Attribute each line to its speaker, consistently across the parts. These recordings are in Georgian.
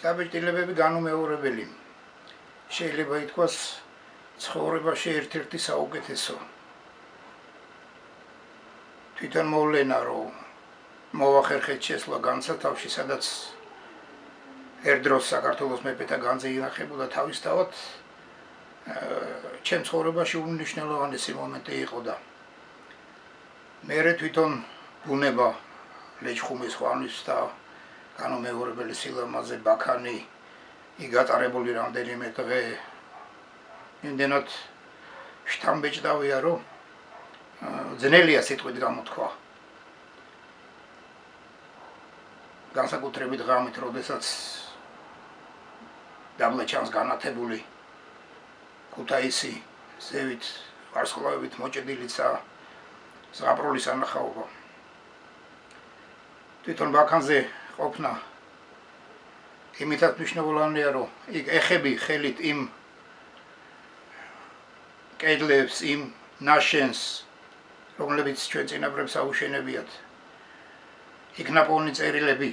Speaker 1: დაბეჭდილებები განუმეორებელი. შეიძლება ითქვას ცხოვრებაში ერთ-ერთი საუკეთესო. თვითონ მოვლენა რომ მოვახერხეთ შესვლა განსათავში, სადაც ერთ დროს საქართველოს მეფეთა განძი ინახებოდა თავისთავად, ჩემ ცხოვრებაში უმნიშვნელოვანესი მომენტი იყო და მე თვითონ ბუნება ლეჩხუმის ხვამლის და განუმეორებელი სილამაზე ბაქანი იგატარებული რამდენიმე დღე იმდენად შთამბეჭდავია, რომ ძნელია სიტყვით გამოთქვა. განსაკუთრებით ღამით, როდესაც დაბლა ჩანს განათებული ქუთაისი ზევით ვარსკვლავებით მოჭედილიცა ზღაპრული სანახაობა. თვითონ ბაქანზე ყოფნა იმითაც მნიშვნელოვანია, რომ იქ ეხები ხელით იმ კედლებს, იმ ნაშენს, რომლებიც ჩვენ წინაპრებს აუშენებიათ. იქ ნაპოვნი წერილები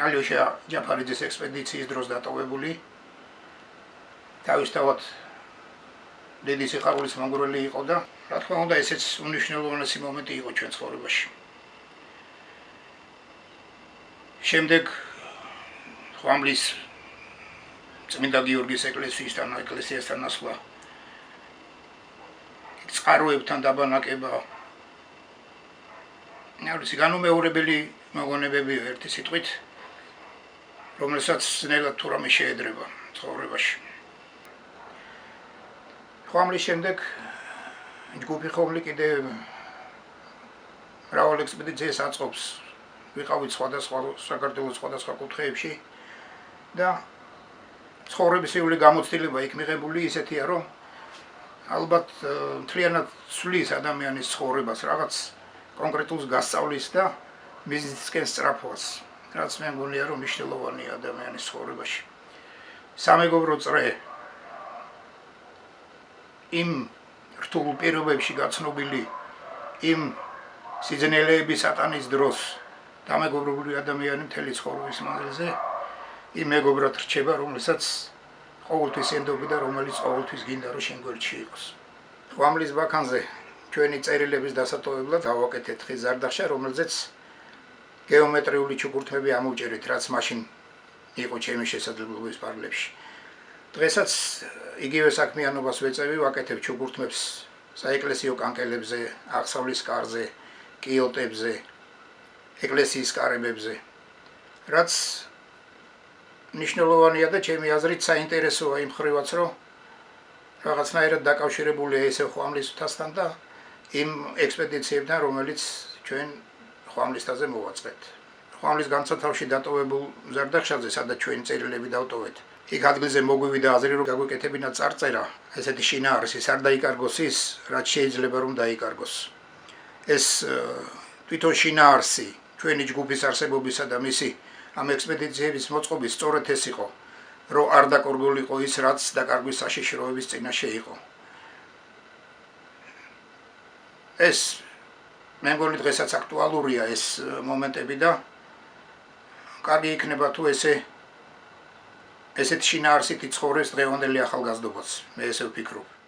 Speaker 1: ალიოშა ჯაფარიძის ექსპედიციის დროს დატოვებული. თავისთავად დიდი სიხარულის მომგვრელი იყო და რა თქმა უნდა ესეც უნიშნელოვანესი მომენტი იყო ჩვენ ცხოვრებაში. შემდეგ ხვამლის წმინდა გიორგის ეკლესიასთან ნასვლა, წყაროებთან დაბანაკება, განუმეორებელი მოგონებები ერთი სიტყვით, რომელსაც ძნელად თუ რამე შეედრება ცხოვრებაში. ხვამლის შემდეგ ჯგუფი ხომლი კიდე მრავალ ექსპედიციას აწყობს. ვიყავით საქართველოს სხვადასხვა კუთხეებში და ცხოვრებისეული გამოცდილება იქ მიღებული ისეთია, რომ ალბათ მთლიანად ცვლის ადამიანის ცხოვრებას, რაღაც კონკრეტულს გასწავლის და მიზნისკენ სწრაფვას, რაც მე მგონია, რომ მნიშვნელოვანია ადამიანის ცხოვრებაში. სამეგობრო წრე იმ რთულ პირობებში გაცნობილი, იმ სიძნელეების სატანის დროს დამეგობრებული ადამიანი მთელი ცხოვრების მანძილზე იმ მეგობრად რჩება, რომელსაც ყოველთვის ენდობი და რომელიც ყოველთვის გინდა, რომ შენ გვერდში იყოს. ხვამლის ბაქანზე ჩვენი წერილების დასატოვებლად გავაკეთეთ ხის ზარდახშა, რომელზეც გეომეტრიული ჩუქურთმები ამოვჭერეთ, რაც მაშინ იყო ჩემი შესაძლებლობის პარალელში. დღესაც იგივე საქმიანობას ვეწევი, ვაკეთებ ჩუქურთმებს საეკლესიო კანკელებზე, აღსავლის კარზე, კიოტებზე, ეკლესიის კარებებზე, რაც მნიშვნელოვანია და ჩემი აზრით საინტერესოა იმ ხრივაც, რომ რაღაცნაირად დაკავშირებულია ესე ხვამლის მთასთან და იმ ექსპედიციებთან, რომელიც ჩვენ ხვამლისთაზე მოვაწყეთ. ხვამლის განსათავში დატოვებულ ზარდახშაზე, სადაც ჩვენი წერილები დავტოვეთ, იქ ადგილზე მოგვივიდა აზრი, რომ გაგვეკეთებინა წარწერა, ესეთი შინაარსის არ დაიკარგოს ის, რაც შეიძლება რომ დაიკარგოს. ეს თვითონ შინაარსი ჩვენი ჯგუფის არსებობისა და მისი ამ ექსპედიციების მოწყობის სწორედ ეს იყო, რომ არ დაკარგულიყო ის, რაც დაკარგვის საშიშროების წინაშე იყო. ეს მე მგონი დღესაც აქტუალურია ეს მომენტები და კარგი იქნება თუ ესეთ შინაარსით იცხოვრეს დღევანდელი ახალგაზრდობაც. მე ესე ვფიქრობ.